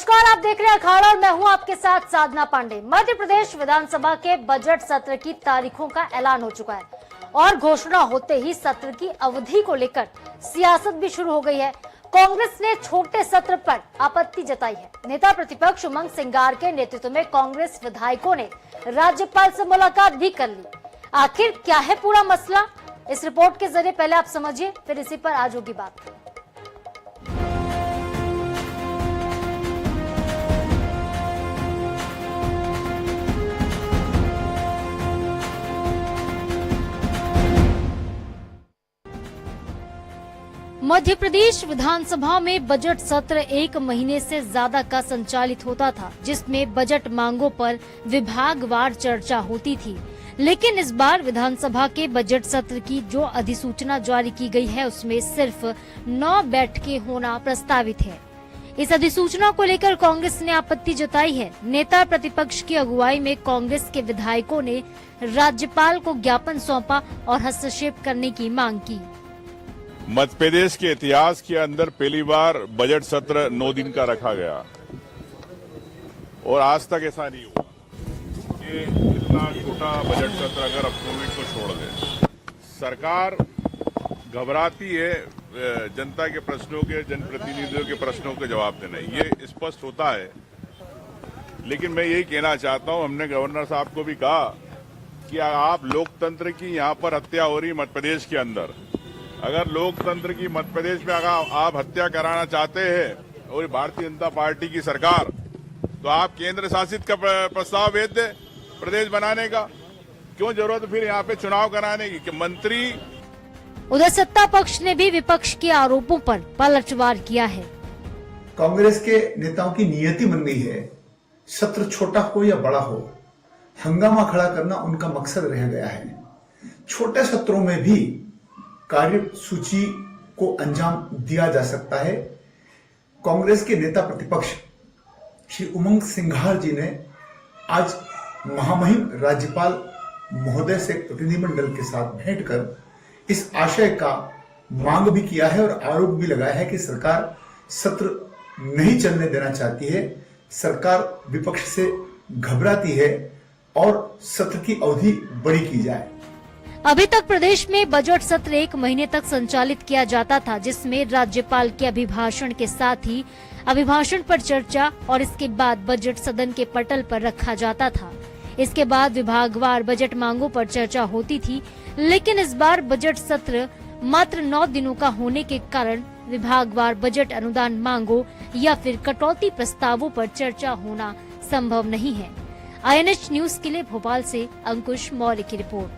नमस्कार, आप देख रहे हैं अखाड़ा और मैं हूं आपके साथ साधना पांडे। मध्य प्रदेश विधानसभा के बजट सत्र की तारीखों का ऐलान हो चुका है और घोषणा होते ही सत्र की अवधि को लेकर सियासत भी शुरू हो गई है। कांग्रेस ने छोटे सत्र पर आपत्ति जताई है। नेता प्रतिपक्ष उमंग सिंगार के नेतृत्व में कांग्रेस विधायकों ने राज्यपाल से मुलाकात भी कर ली। आखिर क्या है पूरा मसला, इस रिपोर्ट के जरिए पहले आप समझिए, फिर इसी पर आज होगी बात। मध्य प्रदेश विधानसभा में बजट सत्र 1 महीने से ज्यादा का संचालित होता था, जिसमें बजट मांगों पर विभागवार चर्चा होती थी। लेकिन इस बार विधानसभा के बजट सत्र की जो अधिसूचना जारी की गई है, उसमें सिर्फ 9 बैठकें होना प्रस्तावित है। इस अधिसूचना को लेकर कांग्रेस ने आपत्ति जताई है। नेता प्रतिपक्ष की अगुवाई में कांग्रेस के विधायकों ने राज्यपाल को ज्ञापन सौंपा और हस्तक्षेप करने की मांग की। मध्य प्रदेश के इतिहास के अंदर पहली बार बजट सत्र 9 दिन का रखा गया और आज तक ऐसा नहीं हुआ कि इतना छोटा बजट सत्र अगर अब कोविड को छोड़ दे। सरकार घबराती है जनता के प्रश्नों के, जनप्रतिनिधियों के प्रश्नों के जवाब देने, ये स्पष्ट होता है। लेकिन मैं यही कहना चाहता हूं, हमने गवर्नर साहब को भी कहा कि आप लोकतंत्र की यहाँ पर हत्या हो रही मध्य प्रदेश के अंदर, अगर लोकतंत्र की मध्य प्रदेश में अगर आप हत्या कराना चाहते हैं और भारतीय जनता पार्टी की सरकार, तो आप केंद्र शासित का प्रस्ताव भेज दे प्रदेश बनाने का। क्यों जरूरत फिर यहाँ पे चुनाव कराने की कि मंत्री। उधर सत्ता पक्ष ने भी विपक्ष के आरोपों पर पलटवार किया है। कांग्रेस के नेताओं की नियति बन गई है, सत्र छोटा हो या बड़ा हो, हंगामा खड़ा करना उनका मकसद रह गया है। छोटे सत्रों में भी कार्य सूची को अंजाम दिया जा सकता है। कांग्रेस के नेता प्रतिपक्ष श्री उमंग सिंघार जी ने आज महामहिम राज्यपाल महोदय से प्रतिनिधिमंडल के साथ भेंट कर इस आशय का मांग भी किया है और आरोप भी लगाया है कि सरकार सत्र नहीं चलने देना चाहती है, सरकार विपक्ष से घबराती है और सत्र की अवधि बड़ी की जाए। अभी तक प्रदेश में बजट सत्र 1 महीने तक संचालित किया जाता था, जिसमें राज्यपाल के अभिभाषण के साथ ही अभिभाषण पर चर्चा और इसके बाद बजट सदन के पटल पर रखा जाता था। इसके बाद विभागवार बजट मांगों पर चर्चा होती थी। लेकिन इस बार बजट सत्र मात्र 9 दिनों का होने के कारण विभागवार बजट अनुदान मांगों या फिर कटौती प्रस्तावों पर चर्चा होना संभव नहीं है। INH न्यूज के लिए भोपाल से अंकुश मौर्य की रिपोर्ट।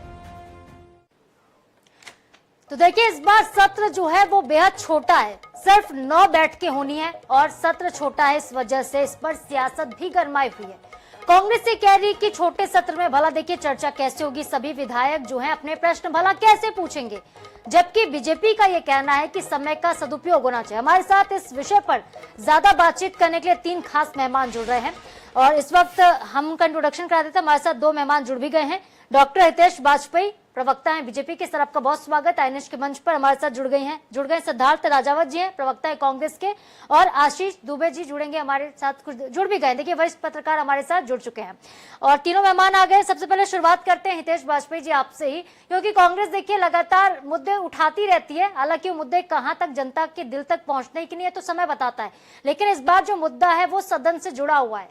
तो देखिए, इस बार सत्र जो है वो बेहद छोटा है, सिर्फ 9 बैठकें होनी है और सत्र छोटा है, इस वजह से इस पर सियासत भी गरमाई हुई है। कांग्रेस ये कह रही कि छोटे सत्र में भला देखिए चर्चा कैसे होगी, सभी विधायक जो हैं अपने प्रश्न भला कैसे पूछेंगे, जबकि बीजेपी का ये कहना है कि समय का सदुपयोग होना चाहिए। हमारे साथ इस विषय पर ज्यादा बातचीत करने के लिए 3 खास मेहमान जुड़ रहे हैं और इस वक्त हम उनका इंट्रोडक्शन करा देते हैं। हमारे साथ 2 मेहमान जुड़ भी गए हैं। डॉक्टर हितेश वाजपेयी, प्रवक्ता हैं बीजेपी के, सर आपका बहुत स्वागत है INH के मंच पर। हमारे साथ जुड़ गए सिद्धार्थ राजावत जी हैं, प्रवक्ता है कांग्रेस के, और आशीष दुबे जी जुड़ेंगे हमारे साथ, कुछ जुड़ भी गए, देखिए वरिष्ठ पत्रकार हमारे साथ जुड़ चुके हैं और तीनों मेहमान आ गए। सबसे पहले शुरुआत करते हैं हितेश वाजपेयी जी आपसे ही, क्योंकि कांग्रेस देखिए लगातार मुद्दे उठाती रहती है, हालांकि वो मुद्दे कहां तक जनता के दिल तक पहुंचने की नहीं है तो समय बताता है, लेकिन इस बार जो मुद्दा है वो सदन से जुड़ा हुआ है।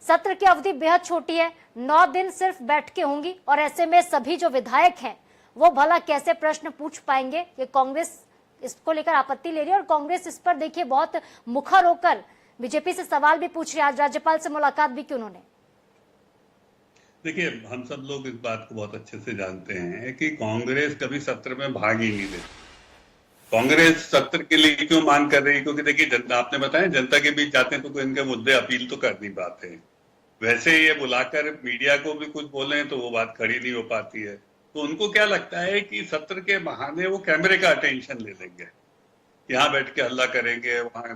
सत्र की अवधि बेहद छोटी है, 9 दिन सिर्फ बैठकें होंगी और ऐसे में सभी जो विधायक हैं वो भला कैसे प्रश्न पूछ पाएंगे, ये कांग्रेस इसको लेकर आपत्ति ले रही है और कांग्रेस इस पर देखिए बहुत मुखर होकर बीजेपी से सवाल भी पूछ रही है। आज राज्यपाल से मुलाकात भी की उन्होंने। देखिए, हम सब लोग इस बात को बहुत अच्छे से जानते हैं कि कांग्रेस कभी सत्र में भाग ही नहीं लेती। कांग्रेस सत्र के लिए क्यों मांग कर रही है? क्योंकि देखिए, जनता, आपने बताया, जनता के बीच जाते हैं तो कोई इनके मुद्दे अपील तो कर नहीं पाते। वैसे ये बुलाकर मीडिया को भी कुछ बोले तो वो बात खड़ी नहीं हो पाती है। तो उनको क्या लगता है कि सत्र के बहाने वो कैमरे का अटेंशन ले लेंगे, यहाँ बैठ के हल्ला करेंगे, वहां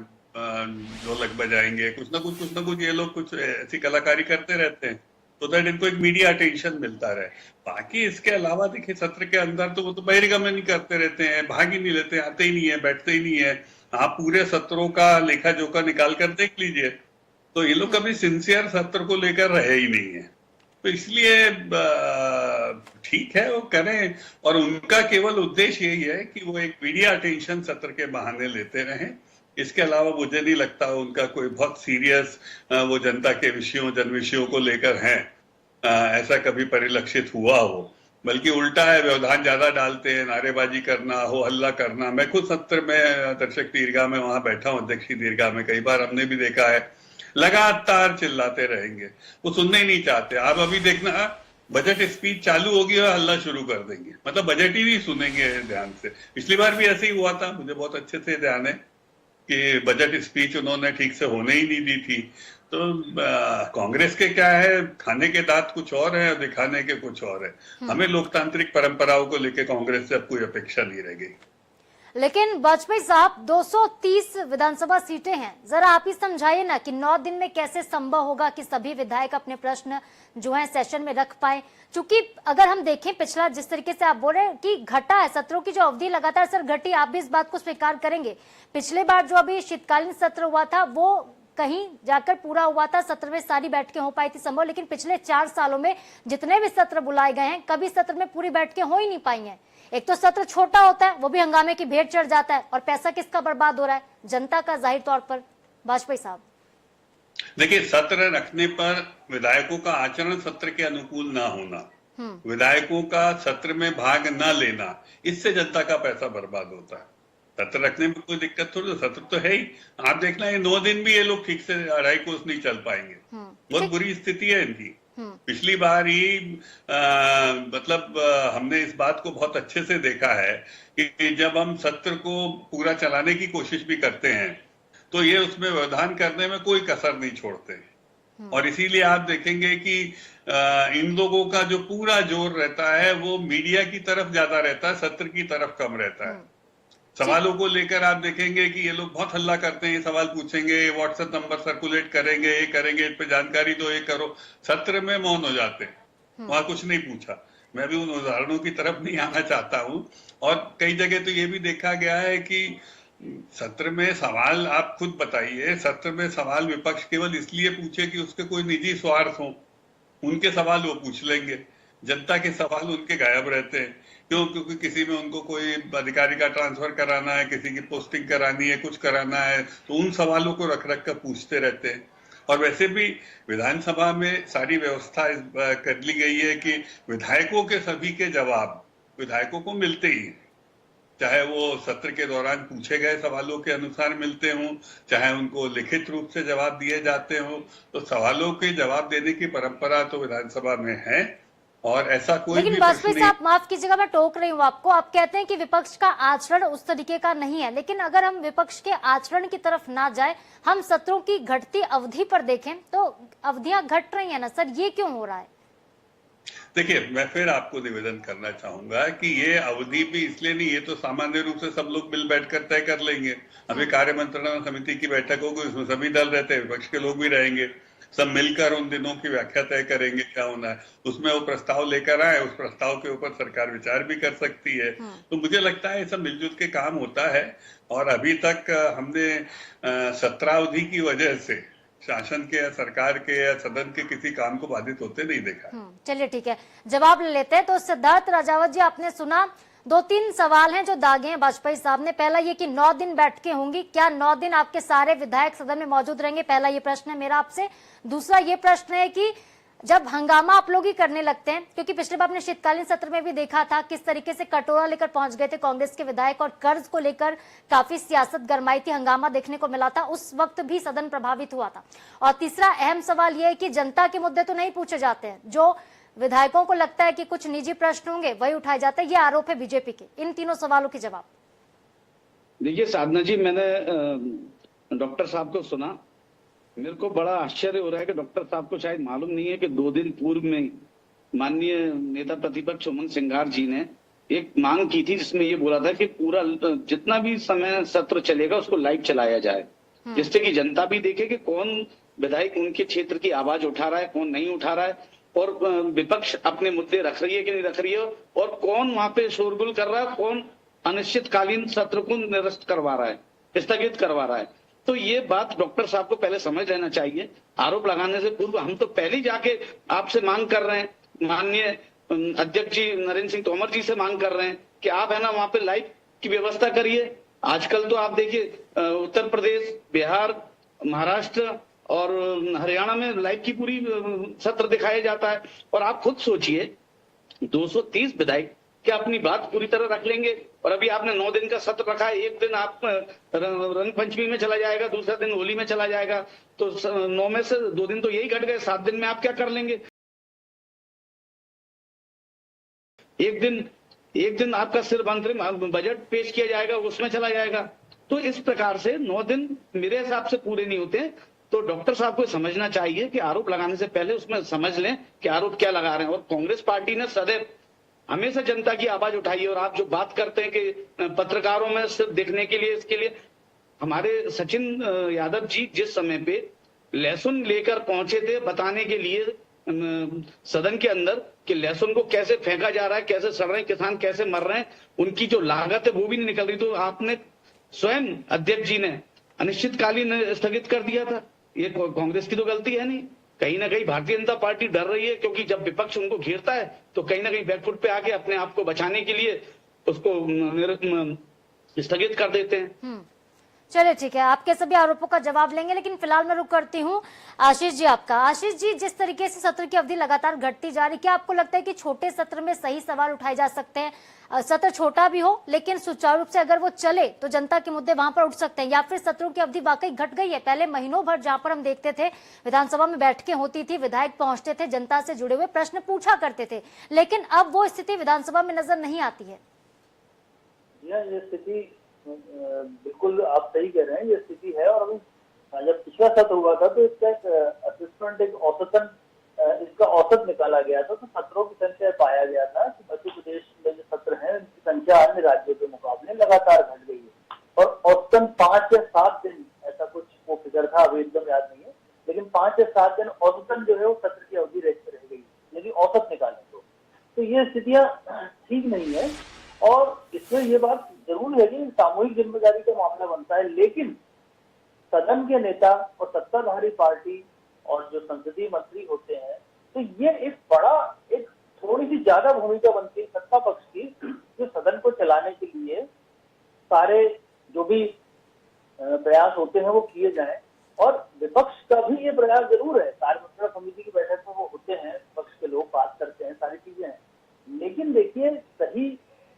ढोलक बजाएंगे, कुछ ना कुछ ये लोग कुछ ऐसी कलाकारी करते रहते हैं तो दैट इनको एक मीडिया अटेंशन मिलता रहे। बाकी इसके अलावा देखिए, सत्र के अंदर तो वो तो बहिर्गमन ही करते रहते हैं, भाग ही नहीं लेते, आते ही नहीं है, बैठते ही नहीं है। आप पूरे सत्रों का लेखा जोखा निकाल कर देख लीजिए तो ये लोग कभी सिंसियर सत्र को लेकर रहे ही नहीं है। तो इसलिए ठीक है वो करें, और उनका केवल उद्देश्य यही है कि वो एक मीडिया अटेंशन सत्र के बहाने लेते रहें। इसके अलावा मुझे नहीं लगता उनका कोई बहुत सीरियस वो जनता के विषयों जन विषयों को लेकर है, ऐसा कभी परिलक्षित हुआ हो। बल्कि उल्टा है, व्यवधान ज्यादा डालते हैं, नारेबाजी करना, हो हल्ला करना। मैं खुद सत्र में दर्शक दीर्घा में वहां बैठा हूं, अध्यक्ष की दीर्घा में, कई बार हमने भी देखा है लगातार चिल्लाते रहेंगे, वो सुनने ही नहीं चाहते। आप अभी देखना बजट स्पीच चालू होगी और हल्ला शुरू कर देंगे, मतलब बजट ही नहीं सुनेंगे ध्यान से। पिछली बार भी ऐसे ही हुआ था, मुझे बहुत अच्छे से ध्यान है कि बजट स्पीच उन्होंने ठीक से होने ही नहीं दी थी। तो कांग्रेस के क्या है, खाने के दांत कुछ और है और दिखाने के कुछ और है। हमें लोकतांत्रिक परंपराओं को लेकर कांग्रेस से अब कोई अपेक्षा नहीं रह गई। लेकिन वाजपेयी साहब 230 विधानसभा सीटें हैं, जरा आप ही समझाइए ना कि 9 दिन में कैसे संभव होगा कि सभी विधायक अपने प्रश्न जो है सेशन में रख पाए। क्योंकि अगर हम देखें पिछला, जिस तरीके से आप बोल रहे हैं कि घटा है सत्रों की जो अवधि लगातार सर घटी, आप भी इस बात को स्वीकार करेंगे। पिछले बार जो अभी शीतकालीन सत्र हुआ था वो कहीं जाकर पूरा हुआ था, सत्र में सारी बैठकें हो पाई थी संभव, लेकिन पिछले 4 सालों में जितने भी सत्र बुलाए गए हैं कभी सत्र में पूरी बैठकें हो ही नहीं पाई हैं। एक तो सत्र छोटा होता है, वो भी हंगामे की भेंट चढ़ जाता है, और पैसा किसका बर्बाद हो रहा है, जनता का, जाहिर तौर पर। वाजपेयी साहब देखिए, सत्र रखने पर विधायकों का आचरण सत्र के अनुकूल ना होना, विधायकों का सत्र में भाग न लेना, इससे जनता का पैसा बर्बाद होता है। सत्र रखने में कोई दिक्कत थोड़ी, सत्र तो है ही। आप देखना ये 9 दिन भी ये लोग ठीक से 2.5 कोस नहीं चल पाएंगे, बहुत बुरी स्थिति है इनकी। पिछली बार ही मतलब हमने इस बात को बहुत अच्छे से देखा है कि जब हम सत्र को पूरा चलाने की कोशिश भी करते हैं तो ये उसमें व्यवधान करने में कोई कसर नहीं छोड़ते। और इसीलिए आप देखेंगे कि इन लोगों का जो पूरा जोर रहता है वो मीडिया की तरफ ज्यादा रहता है, सत्र की तरफ कम रहता है। सवालों को लेकर आप देखेंगे कि ये लोग बहुत हल्ला करते हैं, सवाल पूछेंगे, व्हाट्सएप नंबर सर्कुलेट करेंगे, ये करेंगे, इस पे जानकारी दो, ये करो। सत्र में मौन हो जाते हैं, वहां कुछ नहीं पूछा। मैं भी उन उदाहरणों की तरफ नहीं आना चाहता हूं। और कई जगह तो ये भी देखा गया है कि सत्र में सवाल, आप खुद बताइए, सत्र में सवाल विपक्ष केवल इसलिए पूछे कि उसके कोई निजी स्वार्थ हो, उनके सवाल वो पूछ लेंगे। जनता के सवाल उनके गायब रहते हैं। क्यों? क्योंकि किसी में उनको कोई अधिकारी का ट्रांसफर कराना है, किसी की पोस्टिंग करानी है, कुछ कराना है, तो उन सवालों को रख रख कर पूछते रहते हैं। और वैसे भी विधानसभा में सारी व्यवस्था कर ली गई है कि विधायकों के सभी के जवाब विधायकों को मिलते ही हैं, चाहे वो सत्र के दौरान पूछे गए सवालों के अनुसार मिलते हों, चाहे उनको लिखित रूप से जवाब दिए जाते हों। तो सवालों के जवाब देने की परंपरा तो विधानसभा में है, और ऐसा कोई लेकिन वाजपेयी साहब, माफ कीजिएगा मैं टोक रही हूँ आपको, आप कहते हैं कि विपक्ष का आचरण उस तरीके का नहीं है, लेकिन अगर हम विपक्ष के आचरण की तरफ ना जाए, हम सत्रों की घटती अवधि पर देखें तो अवधियां घट रही है ना सर, ये क्यों हो रहा है? देखिए, मैं फिर आपको निवेदन करना चाहूंगा कि ये अवधि भी इसलिए नहीं, ये तो सामान्य रूप से सब लोग मिल बैठकर तय कर लेंगे। अभी कार्य मंत्रणा समिति की बैठक होगी, उसमें सभी दल रहते हैं, विपक्ष के लोग भी रहेंगे, सब मिलकर उन दिनों की व्याख्या तय करेंगे क्या होना है। उसमें वो प्रस्ताव लेकर आए, उस प्रस्ताव के ऊपर सरकार विचार भी कर सकती है। तो मुझे लगता है ये सब मिलजुल के काम होता है। और अभी तक हमने सत्रावधि की वजह से शासन के या सरकार के या सदन के किसी काम को बाधित होते नहीं देखा। चलिए ठीक है, जवाब ले लेते हैं। तो सिद्धार्थ राजावत जी, आपने सुना, 2-3 सवाल हैं जो दागे हैं वाजपेयी साहब ने। पहला ये कि 9 दिन बैठकें होंगी, क्या 9 दिन आपके सारे विधायक सदन में मौजूद रहेंगे? पहला ये प्रश्न है मेरा आपसे। दूसरा ये प्रश्न है कि जब हंगामा आप लोग ही करने लगते हैं, क्योंकि पिछले बार आपने शीतकालीन सत्र में भी देखा था किस तरीके से कटोरा लेकर पहुंच गए थे कांग्रेस के विधायक, और कर्ज को लेकर काफी सियासत गरमाई थी, हंगामा देखने को मिला था, उस वक्त भी सदन प्रभावित हुआ था। और तीसरा अहम सवाल यह है कि जनता के मुद्दे तो नहीं पूछे जाते हैं, जो विधायकों को लगता है कि कुछ निजी प्रश्न होंगे वही उठाए जाते हैं, ये आरोप है बीजेपी के। इन तीनों सवालों के जवाब। देखिए साधना जी, मैंने डॉक्टर साहब को सुना, मेरे को बड़ा आश्चर्य हो रहा है कि डॉक्टर साहब को शायद मालूम नहीं है कि 2 दिन पूर्व में माननीय नेता प्रतिपक्ष उमंग सिंघार जी ने एक मांग की थी, जिसमें ये बोला था कि पूरा जितना भी समय सत्र चलेगा उसको लाइव चलाया जाए, जिससे कि जनता भी देखे कि कौन विधायक उनके क्षेत्र की आवाज उठा रहा है, कौन नहीं उठा रहा है, और विपक्ष अपने मुद्दे रख रही है कि नहीं रख रही है, और कौन वहां पे शोरगुल कर रहा है, कौन अनिश्चितकालीन सत्र को निरस्त करवा रहा है, स्थगित करवा रहा है। तो ये बात डॉक्टर साहब को पहले समझ लेना चाहिए। आरोप लगाने से पूर्व हम तो पहले ही जाके आपसे मांग कर रहे हैं, माननीय अध्यक्ष जी नरेंद्र सिंह तोमर जी से मांग कर रहे हैं कि आप है ना वहां पे लाइव की व्यवस्था करिए। आजकल तो आप देखिए उत्तर प्रदेश, बिहार, महाराष्ट्र और हरियाणा में लाइव की पूरी सत्र दिखाया जाता है। और आप खुद सोचिए 230 विधायक क्या अपनी बात पूरी तरह रख लेंगे? और अभी आपने 9 दिन का सत्र रखा है, एक दिन आप रंग पंचमी में चला जाएगा, दूसरा दिन होली में चला जाएगा, तो 9 में से 2 दिन तो यही घट गए, 7 दिन में आप क्या कर लेंगे? एक दिन आपका सिर्फ अंतरिम बजट पेश किया जाएगा, उसमें चला जाएगा। तो इस प्रकार से 9 दिन मेरे हिसाब से पूरे नहीं होते। तो डॉक्टर साहब को समझना चाहिए कि आरोप लगाने से पहले उसमें समझ लें कि आरोप क्या लगा रहे हैं। और कांग्रेस पार्टी ने सदैव हमेशा जनता की आवाज उठाई है। और आप जो बात करते हैं कि पत्रकारों में सिर्फ देखने के लिए, इसके लिए हमारे सचिन यादव जी जिस समय पे लहसुन लेकर पहुंचे थे बताने के लिए सदन के अंदर कि लहसुन को कैसे फेंका जा रहा है, कैसे सड़ रहे हैं किसान, कैसे मर रहे हैं, उनकी जो लागत है वो भी नहीं निकल रही, तो आपने स्वयं अध्यक्ष जी ने अनिश्चितकालीन स्थगित कर दिया था। ये कांग्रेस की तो गलती है नहीं, कहीं ना कहीं भारतीय जनता पार्टी डर रही है, क्योंकि जब विपक्ष उनको घेरता है तो कहीं ना कहीं बैकफुट पे आके अपने आप को बचाने के लिए उसको स्थगित कर देते हैं। चलिए ठीक है, आपके सभी आरोपों का जवाब लेंगे, लेकिन फिलहाल मैं रुक करती हूँ आशीष जी आपका। आशीष जी, जिस तरीके से सत्र की अवधि लगातार घटती जा रही, क्या आपको लगता है कि छोटे सत्र में सही सवाल उठाए जा सकते हैं? सत्र छोटा भी हो लेकिन सुचारू रूप से अगर वो चले तो जनता के मुद्दे वहां पर उठ सकते हैं, या फिर सत्रों की अवधि वाकई घट गई है? पहले महीनों भर जहां पर हम देखते थे विधानसभा में बैठकें होती थी, विधायक पहुंचते थे, जनता से जुड़े हुए प्रश्न पूछा करते थे, लेकिन अब वो स्थिति विधानसभा में नजर नहीं आती है। ये स्थिति बिल्कुल आप सही कह रहे हैं, ये स्थिति है। और अभी जब पिछला सत्र हुआ था तो इसका एक असेसमेंट, एक औसतन इसका औसत निकाला गया था, तो सत्रों की संख्या पाया गया था कि मध्य प्रदेश में जो सत्र हैं उनकी संख्या अन्य राज्यों के मुकाबले लगातार घट गई है। और औसतन 5 या 7 दिन ऐसा कुछ वो फिगर था, अभी एकदम याद नहीं है, लेकिन 5 या 7 दिन औसतन जो है वो सत्र की अवधि रह गई, यदि औसत निकालें तो ये स्थितियां ठीक नहीं है। और इसमें ये बात जरूर है कि सामूहिक जिम्मेदारी का मामला बनता है, लेकिन सदन के नेता और सत्ताधारी पार्टी और जो संसदीय मंत्री होते हैं, तो ये एक थोड़ी सी ज्यादा भूमिका बनती है सत्ता पक्ष की, जो सदन को चलाने के लिए सारे जो भी प्रयास होते हैं वो किए जाएं। और विपक्ष का भी ये प्रयास जरूर है, कार्यमंत्रणा समिति की बैठक में वो होते हैं, विपक्ष के लोग बात करते हैं, सारी चीजें हैं। लेकिन देखिए सही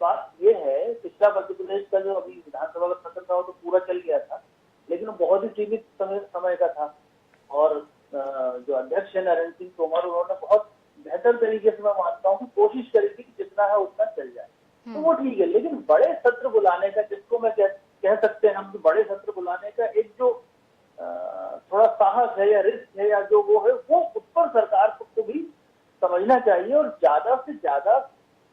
बात ये है, पिछला मध्य प्रदेश का जो अभी विधानसभा का सत्र था वो तो पूरा चल गया था, लेकिन वो बहुत ही सीमित समय का था। और जो अध्यक्ष है नरेंद्र सिंह तोमर, उन्होंने बहुत बेहतर तरीके से मैं मानता हूँ कि कोशिश करी थी कि जितना है उतना चल जाए, तो वो ठीक है। लेकिन बड़े सत्र बुलाने का, जिसको मैं कह सकते हैं हम, बड़े सत्र बुलाने का एक जो थोड़ा साहस है या रिस्क है या जो वो है, वो उस पर सरकार को भी समझना चाहिए और ज्यादा से ज्यादा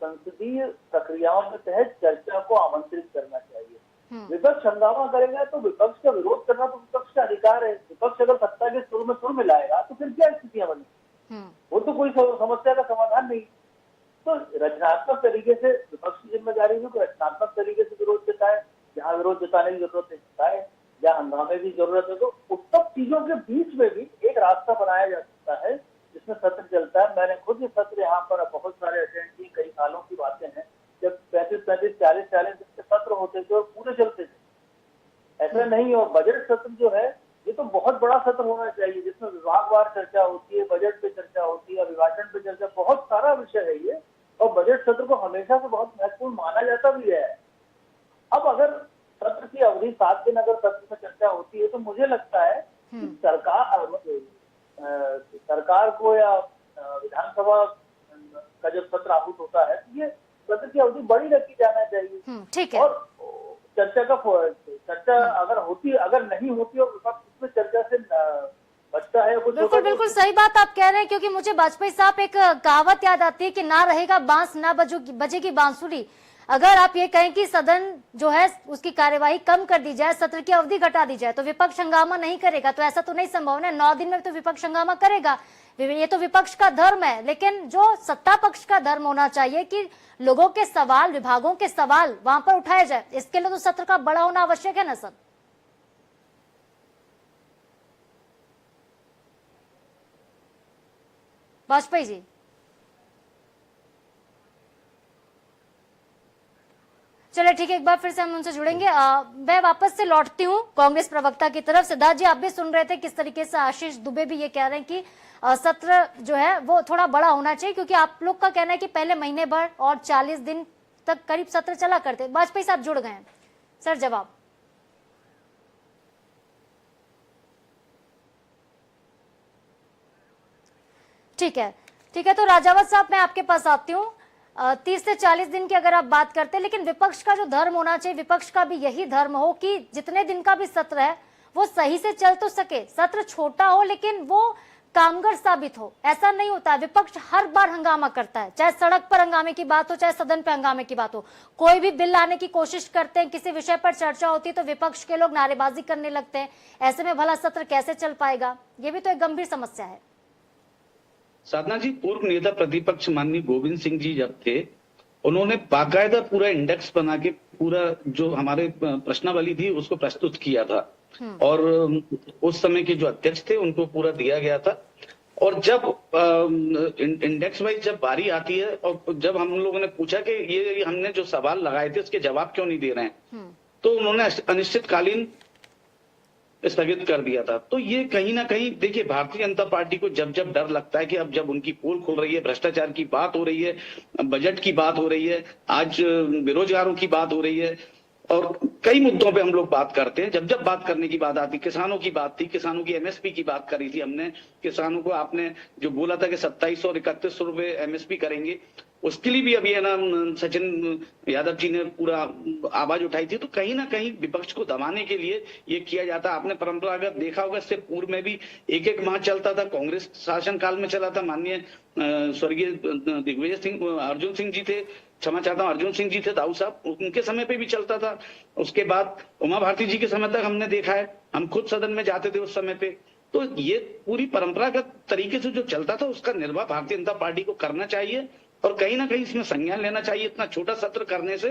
संसदीय प्रक्रियाओं के तहत चर्चा को आमंत्रित करना चाहिए। विपक्ष हंगामा करेगा तो विपक्ष का विरोध करना तो विपक्ष का अधिकार है। विपक्ष अगर सत्ता के सुर में सुर मिलाएगा तो फिर क्या स्थितियां बनी, वो तो कोई समस्या का समाधान नहीं। तो रचनात्मक तरीके से विपक्ष की जिम्मेदारी है कि रचनात्मक तरीके से विरोध जताए, जहाँ विरोध जताने की जरूरत है जताए, जहाँ हंगामे की जरूरत है तो उस सब चीजों के बीच में भी एक रास्ता बनाया जा सकता है जिसमें सत्र चलता है। मैंने खुद ये सत्र यहाँ पर बहुत सारे अटेंड किए, कई सालों की बातें हैं, जब 35-40 दिन के सत्र होते थे और पूरे चलते थे, ऐसा नहीं। और बजट सत्र जो है ये तो बहुत बड़ा सत्र होना चाहिए, जिसमें विभागवार चर्चा होती है, बजट पे चर्चा होती है, अभिभाषण पे चर्चा, बहुत सारा विषय है ये। और बजट सत्र को हमेशा से बहुत महत्वपूर्ण माना जाता भी है। अब अगर सत्र की अवधि 7 दिन अगर सत्र में चर्चा होती है तो मुझे लगता है कि सरकार को या विधानसभा का जब सत्र आहूत होता है तो ये सत्र की अवधि बड़ी रखी जाना चाहिए। ठीक है। और चर्चा अगर नहीं होती और विपक्ष इसमें चर्चा से बचता है कुछ। बिल्कुल सही बात आप कह रहे हैं, क्योंकि मुझे वाजपेयी साहब एक कहावत याद आती है कि ना रहेगा बांस ना बजेगी बांसुरी। अगर आप ये कहें कि सदन जो है उसकी कार्यवाही कम कर दी जाए, सत्र की अवधि घटा दी जाए, तो विपक्ष हंगामा नहीं करेगा, तो ऐसा तो नहीं संभव है। 9 दिन में तो विपक्ष हंगामा करेगा, ये तो विपक्ष का धर्म है। लेकिन जो सत्ता पक्ष का धर्म होना चाहिए कि लोगों के सवाल, विभागों के सवाल वहां पर उठाए जाए, इसके लिए तो सत्र का बड़ा होना आवश्यक है ना सर। वाजपेयी जी। चलो ठीक है, एक बार फिर से हम उनसे जुड़ेंगे। मैं वापस से लौटती हूँ कांग्रेस प्रवक्ता की तरफ। सिद्धार्थ जी, आप भी सुन रहे थे किस तरीके से आशीष दुबे भी ये कह रहे हैं कि सत्र जो है वो थोड़ा बड़ा होना चाहिए, क्योंकि आप लोग का कहना है कि पहले महीने भर और 40 दिन तक करीब सत्र चला करते। वाजपेयी साहब जुड़ गए हैं, सर जवाब। ठीक है, ठीक है, तो राजावत साहब मैं आपके पास आती हूँ। 30 से 40 दिन की अगर आप बात करते हैं, लेकिन विपक्ष का जो धर्म होना चाहिए, विपक्ष का भी यही धर्म हो कि जितने दिन का भी सत्र है वो सही से चल तो सके, सत्र छोटा हो लेकिन वो कामगर साबित हो। ऐसा नहीं होता है, विपक्ष हर बार हंगामा करता है, चाहे सड़क पर हंगामे की बात हो, चाहे सदन पर हंगामे की बात हो। कोई भी बिल लाने की कोशिश करते हैं, किसी विषय पर चर्चा होती है तो विपक्ष के लोग नारेबाजी करने लगते हैं। ऐसे में भला सत्र कैसे चल पाएगा, ये भी तो एक गंभीर समस्या है। साधना जी, पूर्व नेता प्रतिपक्ष माननीय गोविंद सिंह जी जब थे, उन्होंने बाकायदा पूरा इंडेक्स बना के पूरा जो हमारे प्रश्नावली थी उसको प्रस्तुत किया था, और उस समय के जो अध्यक्ष थे उनको पूरा दिया गया था। और जब इंडेक्स वाइज जब बारी आती है और जब हम लोगों ने पूछा कि ये हमने जो सवाल लगाए थे उसके जवाब क्यों नहीं दे रहे हैं, तो उन्होंने अनिश्चितकालीन स्थगित कर दिया था। तो ये कहीं ना कहीं देखिए, भारतीय जनता पार्टी को जब जब डर लगता है कि अब जब उनकी पोल खुल रही है, भ्रष्टाचार की बात हो रही है, बजट की बात हो रही है, आज बेरोजगारों की बात हो रही है, और कई मुद्दों पे हम लोग बात करते हैं। जब जब बात करने की बात आती, किसानों की बात थी, किसानों की एमएसपी की बात करी थी हमने, किसानों को आपने जो बोला था कि 2700 और 3100 रुपए एमएसपी करेंगे, उसके लिए भी अभी है ना सचिन यादव जी ने पूरा आवाज उठाई थी। तो कहीं ना कहीं विपक्ष को दबाने के लिए ये किया जाता। आपने परंपरागत देखा होगा, इससे पूर्व में भी एक माह चलता था, कांग्रेस शासन काल में चला था। माननीय स्वर्गीय दिग्विजय सिंह अर्जुन सिंह जी थे, क्षमा चाहता हूँ, अर्जुन सिंह जी थे दाऊ साहब, उनके समय पे भी चलता था। उसके बाद उमा भारती जी के समय तक हमने देखा है, हम खुद सदन में जाते थे उस समय पे। तो ये पूरी परंपरागत तरीके से जो चलता था उसका निर्वाह भारतीय जनता पार्टी को करना चाहिए, और कहीं ना कहीं इसमें संज्ञान लेना चाहिए। इतना छोटा सत्र करने से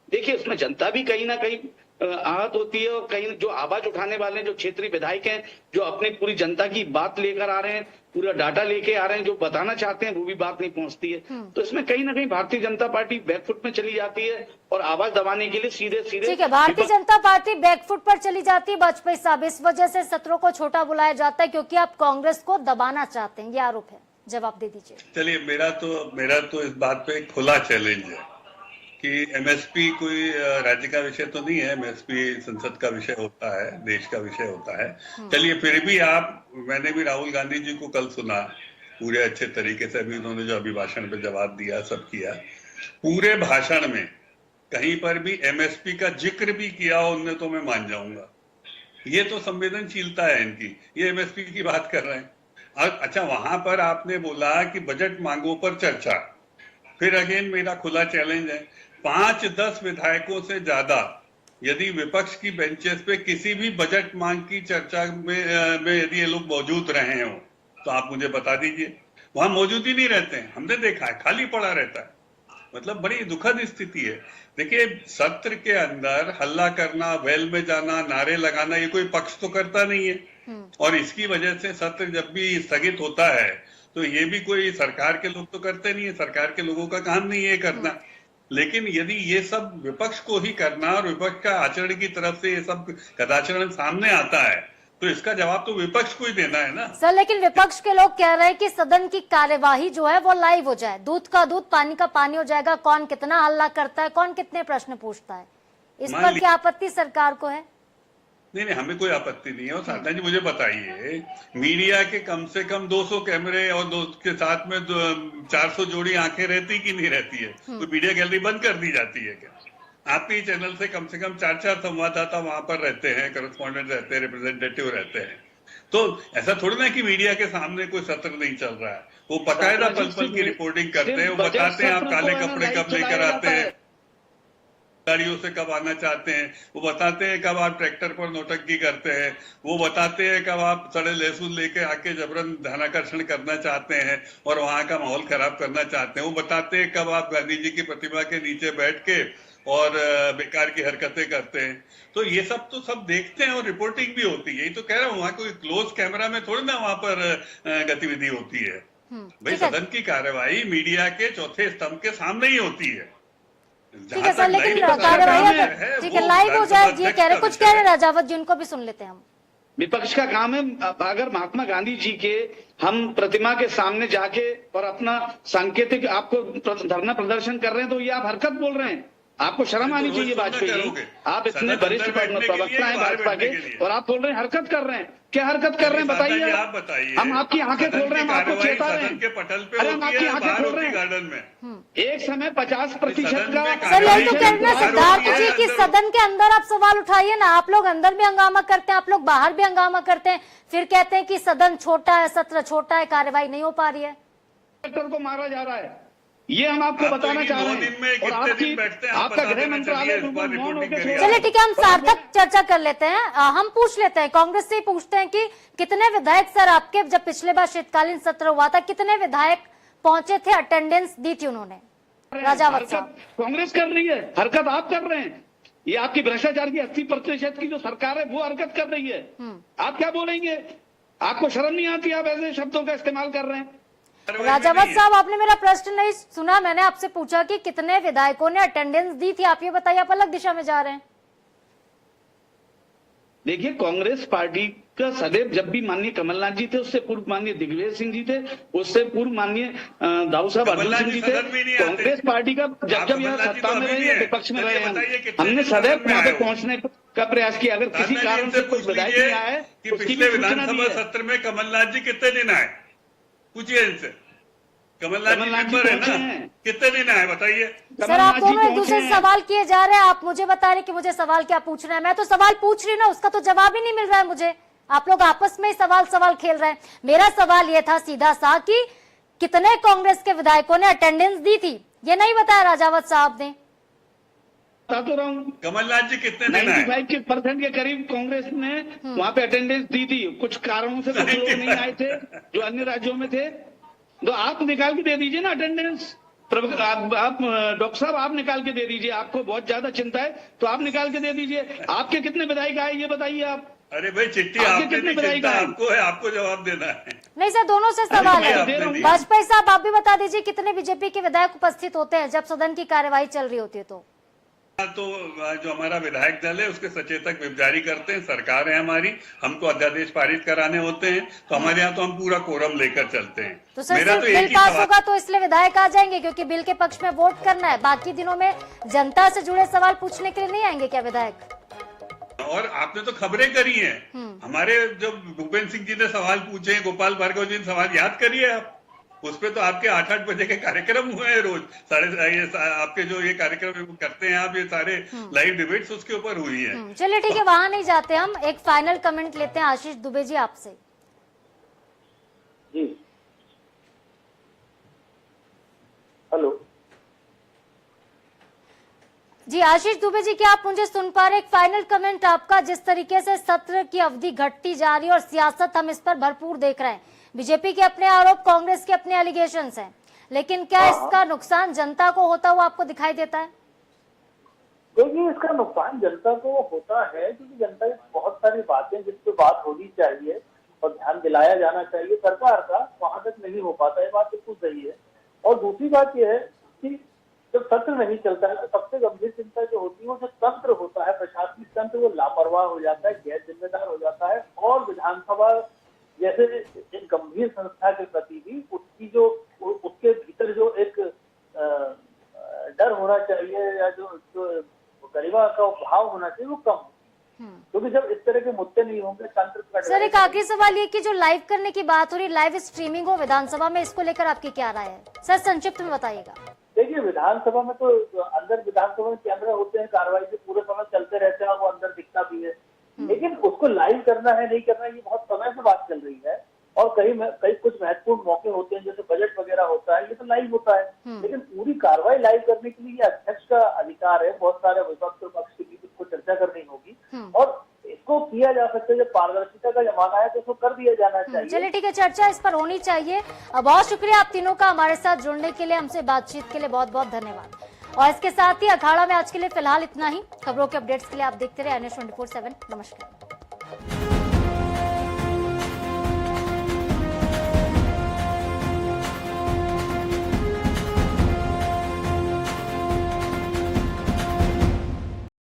देखिए उसमें जनता भी कहीं ना कहीं आहत होती है, और कहीं जो आवाज उठाने वाले जो क्षेत्रीय विधायक हैं, जो अपनी पूरी जनता की बात लेकर आ रहे हैं, पूरा डाटा लेके आ रहे हैं, जो बताना चाहते हैं वो भी बात नहीं पहुंचती है। तो इसमें कहीं ना कहीं भारतीय जनता पार्टी बैकफुट में चली जाती है, और आवाज दबाने के लिए सीधे सीधे। ठीक है, भारतीय जनता पार्टी बैकफुट पर चली जाती है। वाजपेयी साहब, इस वजह से सत्रों को छोटा बुलाया जाता है क्योंकि आप कांग्रेस को दबाना चाहते हैं, ये आरोप है। जवाब दे दीजिए। चलिए, मेरा तो इस बात पे एक खुला चैलेंज है कि एमएसपी कोई राज्य का विषय तो नहीं है, एमएसपी संसद का विषय होता है, देश का विषय होता है। चलिए, फिर भी मैंने भी राहुल गांधी जी को कल सुना पूरे अच्छे तरीके से, अभी उन्होंने जो अभिभाषण पे जवाब दिया, सब किया, पूरे भाषण में कहीं पर भी एमएसपी का जिक्र भी किया हो उनने तो मैं मान जाऊंगा। ये तो संवेदनशीलता है इनकी, ये एमएसपी की बात कर रहे हैं। अच्छा, वहां पर आपने बोला कि बजट मांगों पर चर्चा, फिर अगेन मेरा खुला चैलेंज है, 5-10 विधायकों से ज्यादा यदि विपक्ष की बेंचेस पे किसी भी बजट मांग की चर्चा में यदि ये लोग मौजूद रहे हो तो आप मुझे बता दीजिए। वहां मौजूद ही नहीं रहते हैं, हमने देखा है, खाली पड़ा रहता है। मतलब बड़ी दुखद स्थिति है। देखिए, सत्र के अंदर हल्ला करना, वेल में जाना, नारे लगाना, ये कोई पक्ष तो करता नहीं है, और इसकी वजह से सत्र जब भी स्थगित होता है तो ये भी कोई सरकार के लोग तो करते नहीं है, सरकार के लोगों का काम नहीं है करना। लेकिन यदि ये सब विपक्ष को ही करना और विपक्ष का आचरण की तरफ से ये सब कदाचरण सामने आता है तो इसका जवाब तो विपक्ष को ही देना है ना सर। लेकिन विपक्ष के लोग कह रहे हैं कि सदन की कार्यवाही जो है वो लाइव हो जाए, दूध का दूध पानी का पानी हो जाएगा, कौन कितना हल्ला करता है, कौन कितने प्रश्न पूछता है, इस पर क्या आपत्ति सरकार को है? नहीं, हमें कोई आपत्ति नहीं है। और साधना जी, मुझे बताइए, मीडिया के कम से कम 200 कैमरे और के साथ में 400 जोड़ी आंखें रहती कि नहीं रहती है? तो मीडिया गैलरी बंद कर दी जाती है क्या? आपके चैनल से कम 4 संवाददाता वहां पर रहते हैं, करस्पॉन्डेंट रहते हैं, रिप्रेजेंटेटिव रहते हैं। तो ऐसा थोड़ी ना कि मीडिया के सामने कोई सत्र नहीं चल रहा है। वो बाकायदा पल की रिपोर्टिंग करते हैं, वो बताते हैं आप काले कपड़े कब लेकर आते हैं, गाड़ियों से कब आना चाहते हैं, वो बताते हैं कब आप ट्रैक्टर पर नौटंकी करते हैं, वो बताते हैं कब आप सड़े लहसुन लेके आके जबरन ध्यानाकर्षण करना चाहते हैं और वहां का माहौल खराब करना चाहते हैं, वो बताते हैं कब आप गांधी जी की प्रतिमा के नीचे बैठ के और बेकार की हरकतें करते हैं। तो ये सब तो सब देखते हैं और रिपोर्टिंग भी होती है। यही तो कह रहा हूँ, वहां कोई क्लोज कैमरा में थोड़ी ना वहां पर गतिविधि होती है। भाई ठीक है। सदन की कार्यवाही मीडिया के चौथे स्तंभ के सामने ही होती है। ठीक है सर, लेकिन लाइव कार्यवाही है, अगर ठीक वो है लाइव हो जाए, ये कह रहे कुछ कह रहे विषय है। राजावत जी, उनको भी सुन लेते हैं हम। विपक्ष का काम है, अगर महात्मा गांधी जी के हम प्रतिमा के सामने जाके और अपना सांकेतिक आपको धरना प्रदर्शन कर रहे हैं, तो ये आप हरकत बोल रहे हैं। आपको शर्म आनी रोज चाहिए थोड़ा वाजपेयी जी। करोगे। आप इतने सदन वरिष्ठ अंदर बैठने के लिए प्रवक्ता हैं कि बाहर भाजपा के, बैठने के लिए? और आप बोल रहे हैं हरकत कर रहे हैं। क्या हरकत कर रहे हैं सादा जी, बताइए। आप बताइए। हम आपकी आंखें खोल रहे हैं, हम आपको कार्यवाही चेता रहे सदन के हैं। पटल पे अरे हम होती आपकी है, आंखें बाहर खोल होती रहे है हैं। गार्डन में। एक समय 50% सदन में का सर यही तो कह रहे हैं कार्यवाही सिद्धार्थ है, जी कि अंदर- सदन के अंदर आप सवाल उठाइए ना। आप लोग अंदर भी हंगामा करते हैं, आप लोग बाहर भी हंगामा करते हैं, फिर कहते हैं कि सदन छोटा है, सत्र छोटा है, कार्यवाही नहीं हो पा रही है। सेक्टर को मारा जा रहा है, ये हम आपको आप तो बताना इन चाह 2 रहे दिन में हैं। और कितने आपकी दिन बैठते हैं, आप आपका बता गृह देना मंत्रालय चाहिए, इस बिल्कुल बार मौन रिपोर्टिंग होकर करिए। सो रहा चलिए है। ठीक है, हम सार्थक चर्चा कर लेते हैं। हम पूछ लेते हैं, कांग्रेस से ही पूछते हैं कि कितने विधायक सर आपके, जब पिछले बार शीतकालीन सत्र हुआ था, कितने विधायक पहुंचे थे, अटेंडेंस दी थी उन्होंने? राजावत साहब। हरकत कांग्रेस कर रही है, हरकत आप कर रहे हैं। ये आपकी भ्रष्टाचार की 80% की जो सरकार है वो हरकत कर रही है। आप क्या बोलेंगे? आपको शर्म नहीं आती? आप ऐसे शब्दों का इस्तेमाल कर रहे हैं। राजावत साहब, आपने मेरा प्रश्न नहीं सुना। मैंने आपसे पूछा कि कितने विधायकों ने अटेंडेंस दी थी, आप ये बताइए। आप अलग दिशा में जा रहे हैं। देखिए, कांग्रेस पार्टी का सदैव, जब भी माननीय कमलनाथ जी थे, उससे पूर्व माननीय दिग्विजय सिंह जी थे, उससे पूर्व माननीय दाऊ साहब अर्जुन कमलनाथ सिंह जी जी थे। सदन में नहीं आते। कांग्रेस पार्टी का जब आप जब यह कमलनाथ जी सत्ता तो में अभी रहे भी हैं, हैं। विपक्ष में चलिए रहे हैं, बताइए कितने हमने दिन सदैव सदन में वहां आए पे हो? पहुंचने का प्रयास किया। अगर किसी कारण इनसे से कोई पूछ विधायक लीजिए नहीं आए कि तो उसकी पिछले भी सूचना दी विधानसभा है। सत्र में कमलनाथ जी कितने दिन आए, पूछिए इनसे। कमलनाथ जी कमलनाथ जी मेंबर है पहुंचे ना, हैं। कितने दिन आए बताइए। सर, आप कमलनाथ जी दोनों एक पहुंचे दूसरे से हैं। सवाल किए जा रहे हैं। आप मुझे बता रहे कि मुझे सवाल क्या पूछना है। मैं तो सवाल पूछ रही ना, उसका तो जवाब ही नहीं मिल रहा है मुझे। आप लोग आपस में ही सवाल खेल रहे हैं। मेरा सवाल यह था सीधा सा कि कितने कांग्रेस के विधायकों ने अटेंडेंस दी थी, ये नहीं बताया राजावत साहब ने। बता तो रहा हूँ, कमलनाथ जी कितने दिन आए? 95% के करीब कांग्रेस ने वहां पे अटेंडेंस दी थी। कुछ कारणों से कुछ लोग नहीं आए थे जो अन्य राज्यों में थे, तो आप निकाल के दे दीजिए ना अटेंडेंस। आप डॉक्टर साहब, आप निकाल के दे दीजिए। आपको बहुत ज्यादा चिंता है तो आप निकाल के दे दीजिए। आपके कितने विधायक आए ये बताइए आप। अरे भाई, चिट्ठी आपके आपने कितने दी, विधायक चिंता आए? आपको है, आपको जवाब देना है। नहीं सर, दोनों से सवाल अरे है। दे रहा हूं। वाजपेयी साहब, आप भी बता दीजिए कितने बीजेपी के विधायक उपस्थित होते हैं जब सदन की कार्यवाही चल रही होती है? तो जो हमारा विधायक दल है उसके सचेतक विप जारी करते हैं, सरकार है हमारी, हमको अध्यादेश पारित कराने होते हैं, तो हमारे यहाँ तो हम पूरा कोरम लेकर चलते हैं। तो सर मेरा सिर्फ तो बिल एक ही पास सवाल, होगा तो इसलिए विधायक आ जाएंगे क्योंकि बिल के पक्ष में वोट करना है, बाकी दिनों में जनता से जुड़े सवाल पूछने के लिए नहीं आएंगे क्या विधायक? और आपने तो खबरें करी हैं। हमारे जो भूपेंद्र सिंह जी ने सवाल पूछे, गोपाल भार्गव जी ने सवाल याद करिए आप। उस पे तो आपके 8-8 बजे के कार्यक्रम हुए हैं रोज। आपके जो ये कार्यक्रम करते हैं आप, ये सारे लाइव डिबेट्स उसके ऊपर हुई है। चलिए ठीक है, वहां नहीं जाते हम। एक फाइनल कमेंट लेते हैं आशीष दुबे जी आपसे। जी, हेलो जी आशीष दुबे जी, क्या आप मुझे सुन पा रहे? एक फाइनल कमेंट आपका। जिस तरीके से सत्र की अवधि घटती जा रही है और सियासत हम इस पर भरपूर देख रहे हैं, बीजेपी के अपने आरोप, कांग्रेस के अपने एलिगेशंस हैं, लेकिन क्या इसका नुकसान जनता को होता हुआ आपको दिखाई देता है? देखिए, इसका नुकसान जनता को होता है क्योंकि जनता की बहुत सारी बातें जिस पे बात होनी चाहिए और ध्यान दिलाया जाना चाहिए सरकार का, वहां तक नहीं हो पाता है। बात बिल्कुल सही है। और दूसरी बात यह है कि जब सत्र नहीं चलता है तो सबसे गंभीर चिंता जो होती है वो जो तंत्र होता है, प्रशासनिक तंत्र, वो लापरवाह हो जाता है, गैर जिम्मेदार हो जाता है। और विधानसभा जैसे एक गंभीर संस्था के प्रति भी उसकी जो उसके भीतर जो एक डर होना चाहिए या जो गरिमा का भाव होना चाहिए वो कम, क्योंकि जब इस तरह के मुद्दे नहीं होंगे तंत्र। सर एक आखिरी सवाल ये कि जो लाइव करने की बात हो रही, लाइव स्ट्रीमिंग हो विधानसभा में, इसको लेकर आपकी क्या राय है? सर संक्षिप्त में बताइएगा। देखिए, विधानसभा में तो अंदर विधानसभा में कैमरा होते हैं, कार्रवाई से पूरे समय चलते रहते हैं और वो अंदर दिखता भी है, लेकिन उसको लाइव करना है नहीं करना, ये बहुत समय से बात चल रही है। और कई कुछ महत्वपूर्ण मौके होते हैं जैसे बजट वगैरह होता है, ये तो लाइव होता है, लेकिन पूरी कार्रवाई लाइव करने के लिए अध्यक्ष का अधिकार है। बहुत सारे विपक्ष और पक्ष के बीच इसको चर्चा करनी होगी और इसको किया जा सकता है। जब पारदर्शिता का जमाना है तो इसको कर दिया जाना चाहिए। चलिए ठीक है, चर्चा इस पर होनी चाहिए। बहुत शुक्रिया आप तीनों का हमारे साथ जुड़ने के लिए, हमसे बातचीत के लिए बहुत बहुत धन्यवाद। और इसके साथ ही अखाड़ा में आज के लिए फिलहाल इतना ही। खबरों के अपडेट्स के लिए आप देखते रहे NH 24/7। नमस्कार।